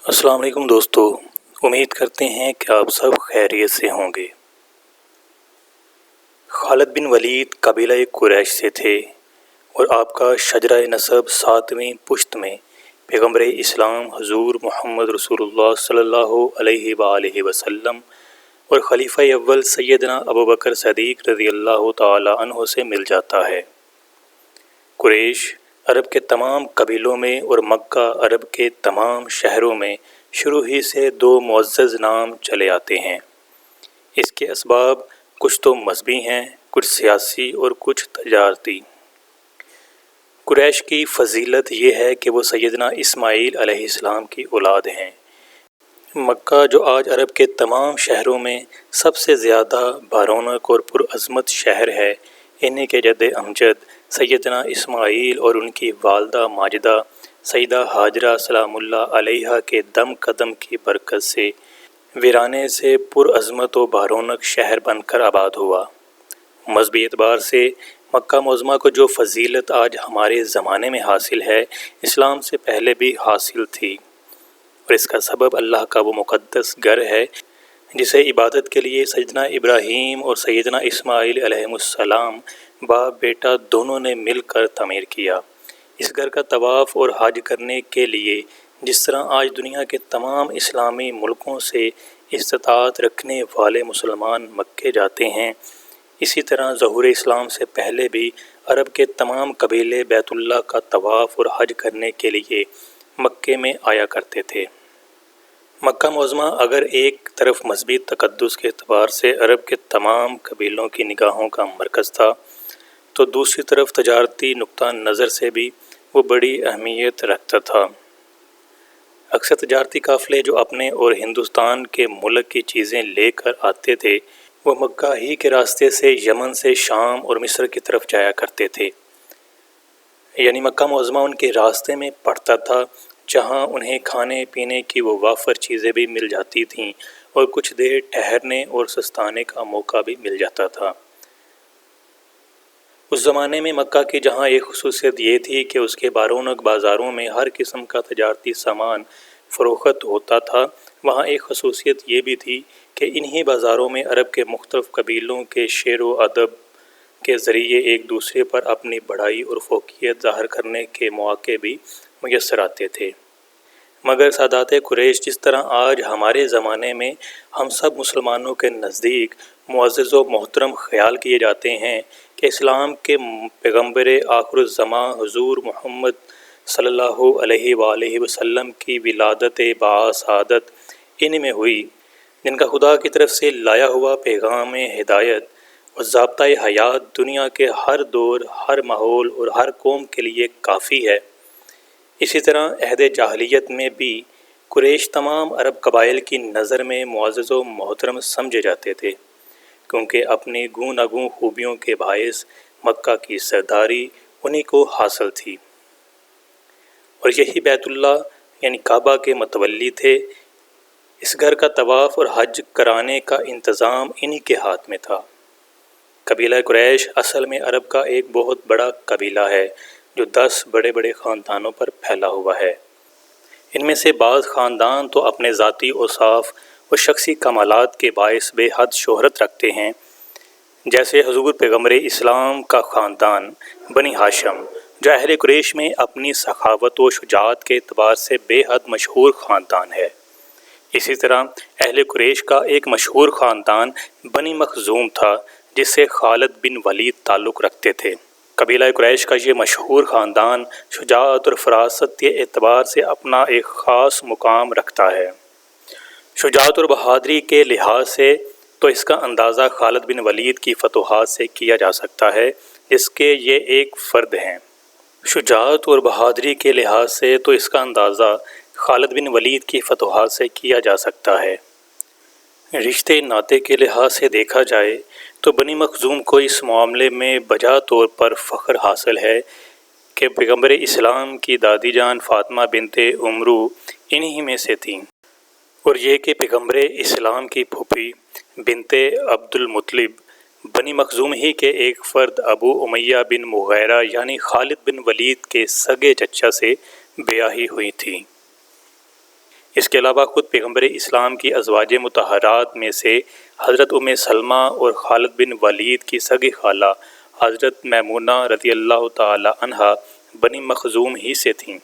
السلام علیکم دوستو، امید کرتے ہیں کہ آپ سب خیریت سے ہوں گے۔ خالد بن ولید قبیلہ قریش سے تھے اور آپ کا شجرہ نسب 7ویں پشت میں پیغمبر اسلام حضور محمد رسول اللہ صلی اللہ علیہ وآلہ وسلم اور خلیفہ اول سیدنا ابوبکر صدیق رضی اللہ تعالی عنہ سے مل جاتا ہے۔ قریش عرب کے تمام قبیلوں میں اور مکہ عرب کے تمام شہروں میں شروع ہی سے دو معزز نام چلے آتے ہیں۔ اس کے اسباب کچھ تو مذہبی ہیں، کچھ سیاسی اور کچھ تجارتی۔ قریش کی فضیلت یہ ہے کہ وہ سیدنا اسماعیل علیہ السلام کی اولاد ہیں۔ مکہ جو آج عرب کے تمام شہروں میں سب سے زیادہ بارونق اور پرعظمت شہر ہے، انہی کے جد امجد سیدنا اسماعیل اور ان کی والدہ ماجدہ سیدہ ہاجرہ سلام اللہ علیہا کے دم قدم کی برکت سے ویرانے سے پرعظمت و بارونق شہر بن کر آباد ہوا۔ مذہبی اعتبار سے مکہ معظمہ کو جو فضیلت آج ہمارے زمانے میں حاصل ہے، اسلام سے پہلے بھی حاصل تھی، اور اس کا سبب اللہ کا وہ مقدس گھر ہے جسے عبادت کے لیے سیدنا ابراہیم اور سیدنا اسماعیل علیہ السلام باپ بیٹا دونوں نے مل کر تعمیر کیا۔ اس گھر کا طواف اور حج کرنے کے لیے جس طرح آج دنیا کے تمام اسلامی ملکوں سے استطاعت رکھنے والے مسلمان مکے جاتے ہیں، اسی طرح ظہور اسلام سے پہلے بھی عرب کے تمام قبیلے بیت اللہ کا طواف اور حج کرنے کے لیے مکے میں آیا کرتے تھے۔ مکہ معظمہ اگر ایک طرف مذہبی تقدس کے اعتبار سے عرب کے تمام قبیلوں کی نگاہوں کا مرکز تھا، تو دوسری طرف تجارتی نقطہ نظر سے بھی وہ بڑی اہمیت رکھتا تھا۔ اکثر تجارتی قافلے جو اپنے اور ہندوستان کے ملک کی چیزیں لے کر آتے تھے، وہ مکہ ہی کے راستے سے یمن سے شام اور مصر کی طرف جایا کرتے تھے، یعنی مکہ معظمہ ان کے راستے میں پڑتا تھا، جہاں انہیں کھانے پینے کی وہ وافر چیزیں بھی مل جاتی تھیں اور کچھ دیر ٹھہرنے اور سستانے کا موقع بھی مل جاتا تھا۔ اس زمانے میں مکہ کی جہاں ایک خصوصیت یہ تھی کہ اس کے بارونق بازاروں میں ہر قسم کا تجارتی سامان فروخت ہوتا تھا، وہاں ایک خصوصیت یہ بھی تھی کہ انہی بازاروں میں عرب کے مختلف قبیلوں کے شعر و ادب کے ذریعے ایک دوسرے پر اپنی بڑائی اور فوقیت ظاہر کرنے کے مواقع بھی میسر آتے تھے۔ مگر سادات قریش جس طرح آج ہمارے زمانے میں ہم سب مسلمانوں کے نزدیک معزز و محترم خیال کیے جاتے ہیں کہ اسلام کے پیغمبر آخر الزماں حضور محمد صلی اللہ علیہ وآلہ وسلم کی ولادت باسعادت ان میں ہوئی، جن کا خدا کی طرف سے لایا ہوا پیغام ہدایت اور ضابطۂ حیات دنیا کے ہر دور، ہر ماحول اور ہر قوم کے لیے کافی ہے، اسی طرح عہد جاہلیت میں بھی قریش تمام عرب قبائل کی نظر میں معزز و محترم سمجھے جاتے تھے، کیونکہ اپنی گوناگون خوبیوں کے باعث مکہ کی سرداری انہی کو حاصل تھی، اور یہی بیت اللہ یعنی کعبہ کے متولی تھے۔ اس گھر کا طواف اور حج کرانے کا انتظام انہی کے ہاتھ میں تھا۔ قبیلہ قریش اصل میں عرب کا ایک بہت بڑا قبیلہ ہے جو 10 بڑے بڑے خاندانوں پر پھیلا ہوا ہے۔ ان میں سے بعض خاندان تو اپنے ذاتی اوصاف اور شخصی کمالات کے باعث بے حد شہرت رکھتے ہیں، جیسے حضور پیغمبر اسلام کا خاندان بنی ہاشم، جو اہل قریش میں اپنی سخاوت و شجاعت کے اعتبار سے بے حد مشہور خاندان ہے۔ اسی طرح اہل قریش کا ایک مشہور خاندان بنی مخزوم تھا، جس سے خالد بن ولید تعلق رکھتے تھے۔ قبیلہ قریش کا یہ مشہور خاندان شجاعت اور فراست کے اعتبار سے اپنا ایک خاص مقام رکھتا ہے۔ شجاعت اور بہادری کے لحاظ سے تو اس کا اندازہ خالد بن ولید کی فتوحات سے کیا جا سکتا ہے، جس کے یہ ایک فرد ہیں۔ شجاعت اور بہادری کے لحاظ سے تو اس کا اندازہ خالد بن ولید کی فتوحات سے کیا جا سکتا ہے۔ رشتے ناطے کے لحاظ سے دیکھا جائے تو بنی مخزوم کو اس معاملے میں بجا طور پر فخر حاصل ہے کہ پیغمبر اسلام کی دادی جان فاطمہ بنت عمرو انہی میں سے تھیں، اور یہ کہ پیغمبر اسلام کی پھوپھی بنت عبد المطلب بنی مخزوم ہی کے ایک فرد ابو امیہ بن مغیرہ یعنی خالد بن ولید کے سگے چچا سے بیاہی ہوئی تھی۔ اس کے علاوہ خود پیغمبر اسلام کی ازواج مطہرات میں سے حضرت ام سلمہ اور خالد بن ولید کی سگی خالہ حضرت میمونہ رضی اللہ تعالی عنہا بنی مخزوم ہی سے تھیں۔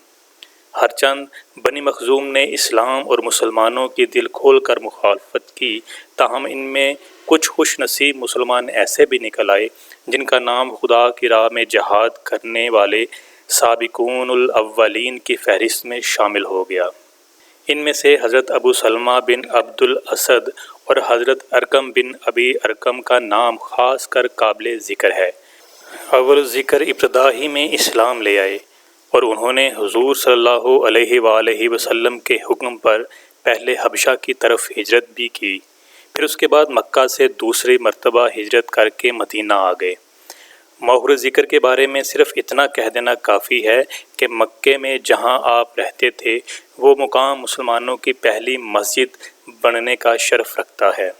ہرچند بنی مخزوم نے اسلام اور مسلمانوں کی دل کھول کر مخالفت کی، تاہم ان میں کچھ خوش نصیب مسلمان ایسے بھی نکل آئے جن کا نام خدا کی راہ میں جہاد کرنے والے سابقون الاولین کی فہرست میں شامل ہو گیا۔ ان میں سے حضرت ابو سلمہ بن عبد الاسد اور حضرت ارقم بن ابی ارقم کا نام خاص کر قابل ذکر ہے۔ اول ذکر ابتدا ہی میں اسلام لے آئے اور انہوں نے حضور صلی اللہ علیہ وآلہ وسلم کے حکم پر پہلے حبشہ کی طرف ہجرت بھی کی، پھر اس کے بعد مکہ سے دوسری مرتبہ ہجرت کر کے مدینہ آ گئے۔ مؤخر ذکر کے بارے میں صرف اتنا کہہ دینا کافی ہے کہ مکے میں جہاں آپ رہتے تھے وہ مقام مسلمانوں کی پہلی مسجد بننے کا شرف رکھتا ہے۔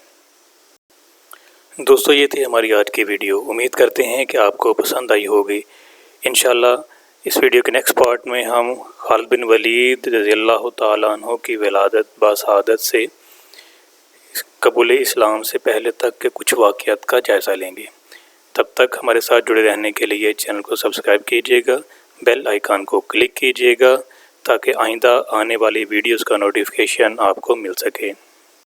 دوستو، یہ تھی ہماری آج کی ویڈیو۔ امید کرتے ہیں کہ آپ کو پسند آئی ہوگی۔ انشاءاللہ اس ویڈیو کے نیکسٹ پارٹ میں ہم خالد بن ولید رضی اللہ تعالیٰ عنہ کی ولادت باسعادت سے قبول اسلام سے پہلے تک کے کچھ واقعات کا جائزہ لیں گے۔ تب تک ہمارے ساتھ جڑے رہنے کے لیے چینل کو سبسکرائب کیجیے گا، بیل آئیکن کو کلک کیجیے گا تاکہ آئندہ آنے والی ویڈیوز کا نوٹیفیکیشن آپ کو مل سکے۔